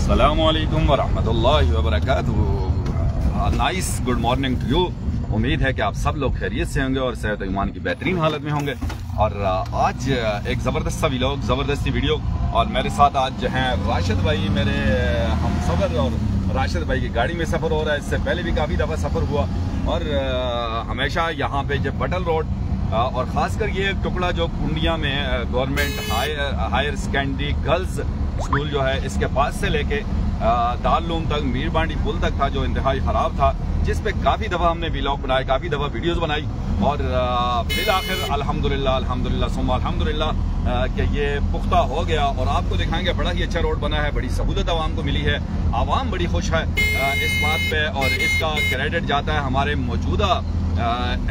अस्सलामुअलैकुम वरहमतुल्लाहि वबरकातुहू। Nice good morning to you. उम्मीद है कि आप सब लोग खैरियत से होंगे और सेहत ईमान की बेहतरीन हालत में होंगे। और आज एक ज़बरदस्त सा व्लॉग, ज़बरदस्ती वीडियो, और मेरे साथ आज जो हैं राशिद भाई, मेरे हम सफ़र, और राशिद भाई की गाड़ी में सफ़र हो रहा है। इससे पहले भी काफ़ी दफ़ा सफ़र हुआ और हमेशा यहाँ पे जब बटल रोड और ख़ासकर ये टुकड़ा जो कुंडिया में government higher secondary girls school जो है, इसके पास से लेके दारुल तक, मीर बांडी पुल तक था, जो इंतहाई ख़राब था, जिस पे काफ़ी दफ़ा हमने व्लॉग बनाए, काफ़ी दफ़ा वीडियोस बनाई। और फिर आखिर अल्हम्दुलिल्लाह सुम्मा अल्हम्दुलिल्लाह कि ये पुख्ता हो गया और आपको दिखाएंगे। बड़ा ही अच्छा रोड बना है, बड़ी सहूलत आवाम को मिली है, आवाम बड़ी खुश है इस बात पे। और इसका क्रेडिट जाता है हमारे मौजूदा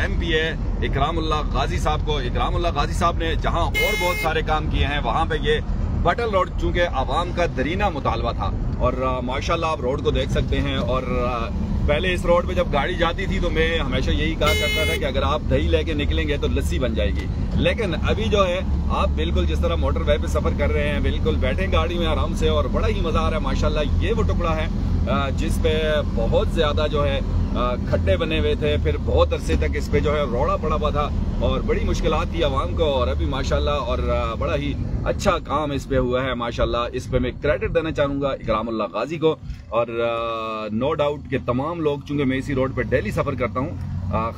MPA इकरामुल्लाह गाजी साहब को। इकरामुल्लाह गाजी साहब ने जहां और बहुत सारे काम किए हैं, वहां पे ये बटल रोड चूंकि आवाम का दरीना मुतालबा था, और माशाल्लाह आप रोड को देख सकते हैं। और पहले इस रोड पे जब गाड़ी जाती थी तो मैं हमेशा यही कहा करता था कि अगर आप दही लेके निकलेंगे तो लस्सी बन जाएगी। लेकिन अभी जो है आप बिल्कुल जिस तरह मोटर वे पे सफर कर रहे हैं, बिल्कुल बैठे गाड़ी में आराम से, और बड़ा ही मजा आ रहा है माशाल्लाह। ये वो टुकड़ा है जिस पे बहुत ज्यादा जो है खड्डे बने हुए थे, फिर बहुत अरसे तक इस पे जो है रोड़ा पड़ा हुआ था और बड़ी मुश्किलात थी आवाम को। और अभी माशाल्लाह और बड़ा ही अच्छा काम इस पे हुआ है माशाल्लाह। इस पे मैं क्रेडिट देना चाहूँगा इकरामुल्लाह गाजी को। और नो डाउट कि तमाम लोग, चूँकि मैं इसी रोड पे डेली सफ़र करता हूँ,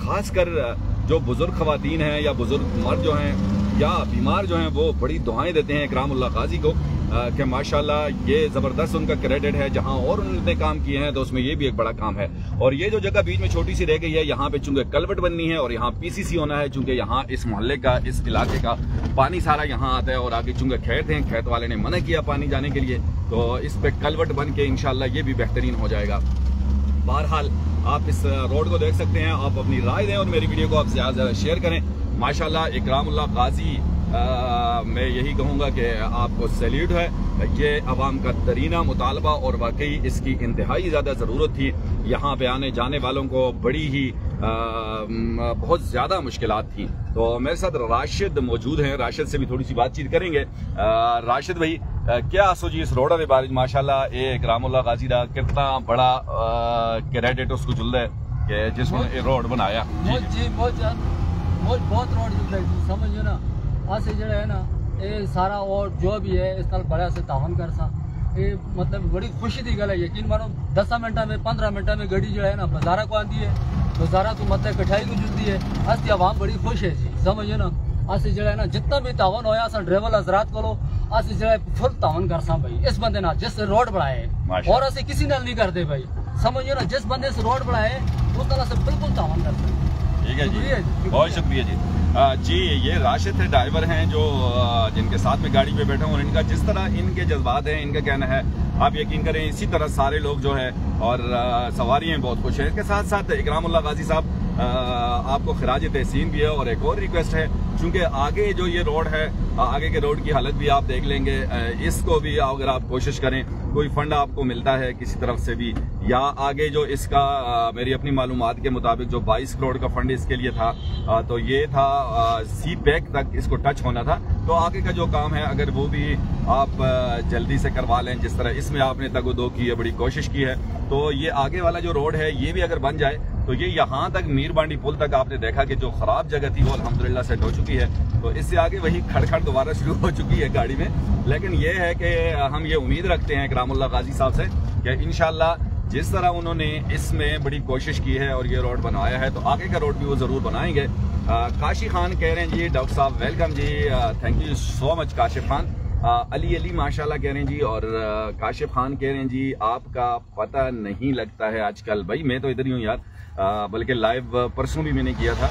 ख़ासकर जो बुज़ुर्ग ख़वातीन हैं या बुज़ुर्ग मर्द जो हैं या बीमार जो हैं, वो बड़ी दुआएं देते हैं इकरामुल्लाह गाजी को कि माशाल्लाह ये ज़बरदस्त उनका क्रेडिट है। जहां और उन्होंने काम किए हैं तो उसमें ये भी एक बड़ा काम है। और ये जो जगह बीच में छोटी सी रह गई है, यहाँ पे चूंकि कलवट बननी है और यहाँ PCC होना है, चूंकि यहाँ इस मोहल्ले का, इस इलाके का पानी सारा यहाँ आता है, और आगे चूंकि खेत हैं, खेत वाले ने मना किया पानी जाने के लिए, तो इस पे कलवट बन के इंशाल्लाह ये भी बेहतरीन हो जाएगा। बहरहाल आप इस रोड को देख सकते हैं, आप अपनी राय दें और मेरी वीडियो को आप ज़्यादा से ज़्यादा शेयर करें। माशाल्लाह इकरामुल्लाह गाजी, मैं यही कहूँगा कि आपको सैल्यूट है। ये आवाम का तरीना मुतालबा और वाकई इसकी इंतहाई ज़्यादा ज़रूरत थी। यहाँ पे आने जाने वालों को बड़ी ही बहुत ज़्यादा मुश्किलात थी। तो मेरे साथ राशिद मौजूद हैं, राशिद से भी थोड़ी सी बातचीत करेंगे। राशिद भाई, क्या सोचिए इस रोड के बारे में? माशाल्लाह ये इकरामुल्लाह गाजी का कितना बड़ा क्रेडिट उसको जुल रहा है कि जिसने ये रोड बनाया। बहुत रोड जुल रही थी, समझो ना। आज से जो है ना ये सारा और जो भी है इस नाल बड़ा से तावन कर सा, ये मतलब बड़ी खुशी की गल है। यकीन मानो 10 मिनटा में 15 मिनटा में गड्डी जो है ना बाजारा को आती है, बाजारा तो मतलब कठाई को जुलती है। आज की आवाम बड़ी खुश है जी, समझो ना। आज से जो है ना जितना भी तावन होया असा ड्राइवर हजरात को आज से जो है फुल तावन कर सा भाई इस बंदे ना जिस रोड बढ़ाए, और असे किसी नाल नहीं करते भाई, समझो ना। जिस बंदे से रोड बढ़ाए उस तरह से बिल्कुल तावन करते। ठीक है जी, बहुत शुक्रिया जी। जी ये राशिद थे, ड्राइवर हैं जो जिनके साथ में गाड़ी पे बैठा हूँ, और इनका जिस तरह इनके जज्बात हैं, इनका कहना है, आप यकीन करें इसी तरह सारे लोग जो है और सवारियाँ बहुत खुश हैं। इसके साथ साथ इकरामुल्लाह गाजी साहब आपको खिराज तहसीन भी है। और एक और रिक्वेस्ट है, चूँकि आगे जो ये रोड है, आगे के रोड की हालत भी आप देख लेंगे, इसको भी अगर आप कोशिश करें, कोई फंड आपको मिलता है किसी तरफ से भी, या आगे जो इसका मेरी अपनी मालूमात के मुताबिक जो 22 करोड़ का फंड इसके लिए था, तो ये था सी पैक तक इसको टच होना था। तो आगे का जो काम है अगर वो भी आप जल्दी से करवा लें, जिस तरह इसमें आपने तगोदो की है, बड़ी कोशिश की है, तो ये आगे वाला जो रोड है ये भी अगर बन जाए तो ये यहाँ तक मीर बांडी पुल तक आपने देखा कि जो खराब जगह थी वो अल्हम्दुलिल्लाह सेट हो चुकी है। तो इससे आगे वही खड़खड़ दोबारा शुरू हो चुकी है गाड़ी में। लेकिन ये है कि हम ये उम्मीद रखते हैं इकरामुल्लाह गाजी साहब से कि इंशाल्लाह जिस तरह उन्होंने इसमें बड़ी कोशिश की है और ये रोड बनवाया है, तो आगे का रोड भी वो जरूर बनाएंगे। काशी खान कह रहे हैं जी, डॉक्टर साहब welcome ji, thank you so much Kashif Khan. Ali माशाल्लाह कह रहे हैं जी, और काशिफ खान कह रहे हैं जी आपका पता नहीं लगता है आजकल। भाई मैं तो इधर ही हूँ यार, बल्कि लाइव परसों भी मैंने किया था।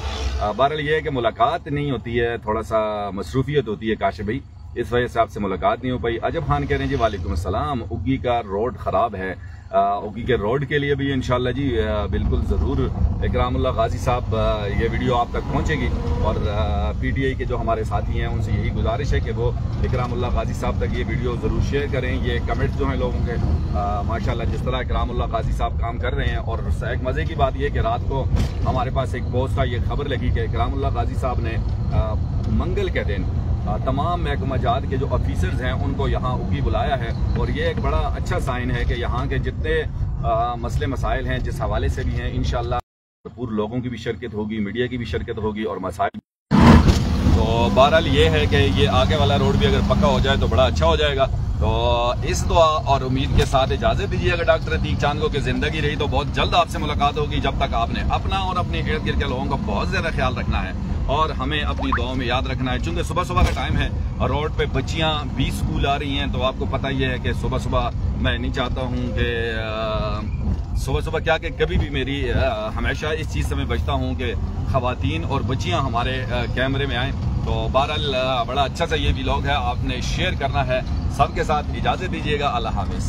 बहरहाल ये है कि मुलाकात नहीं होती है, थोड़ा सा मसरूफियत होती है काशिफ भाई, इस वजह से आपसे मुलाकात नहीं हो पाई। अजब खान कह रहे हैं जी वालेकुम अस्सलाम, उग्गी का रोड ख़राब है, उग्गी के रोड के लिए भी इंशाल्लाह जी बिल्कुल ज़रूर इकरामुल्लाह गाजी साहब ये वीडियो आप तक पहुंचेगी। और PTI के जो हमारे साथी हैं उनसे यही गुजारिश है कि वो इकरामुल्लाह गाजी साहब तक ये वीडियो ज़रूर शेयर करें। ये कमेंट्स जो हैं लोगों के, माशाल्लाह जिस तरह इकरामुल्लाह गाजी साहब काम कर रहे हैं। और एक मज़े की बात यह कि रात को हमारे पास एक पोस्ट का ये खबर लगी कि इकरामुल्लाह गाजी साहब ने मंगल के दिन तमाम महकमा जात के जो ऑफिसर्स हैं उनको यहाँ उगी बुलाया है। और ये एक बड़ा अच्छा साइन है कि यहाँ के जितने मसले मसाइल हैं जिस हवाले से भी हैं, इंशाअल्लाह भरपूर लोगों की भी शिरकत होगी, मीडिया की भी शिरकत होगी और मसाइल। तो बहरहाल ये है कि ये आगे वाला रोड भी अगर पक्का हो जाए तो बड़ा अच्छा हो जाएगा। तो इस दुआ और उम्मीद के साथ इजाज़त दीजिएगा डॉक्टर अतीक चांद को कि ज़िंदगी रही तो बहुत जल्द आपसे मुलाकात होगी। जब तक आपने अपना और अपने इर्द गिर्द के लोगों का बहुत ज़्यादा ख्याल रखना है और हमें अपनी दुआओं में याद रखना है। चूँकि सुबह सुबह का टाइम है और रोड पे बच्चियाँ भी स्कूल आ रही हैं, तो आपको पता ही है कि सुबह सुबह मैं नहीं चाहता हूँ कि सुबह सुबह क्या कि कभी भी मेरी हमेशा इस चीज़ से मैं बचता हूँ कि ख़वातीन और बच्चियाँ हमारे कैमरे में आएँ। तो बहरहाल बड़ा अच्छा सा ये व्लॉग है, आपने शेयर करना है सबके साथ। इजाज़त दीजिएगा, अल्लाह हाफ़िज़।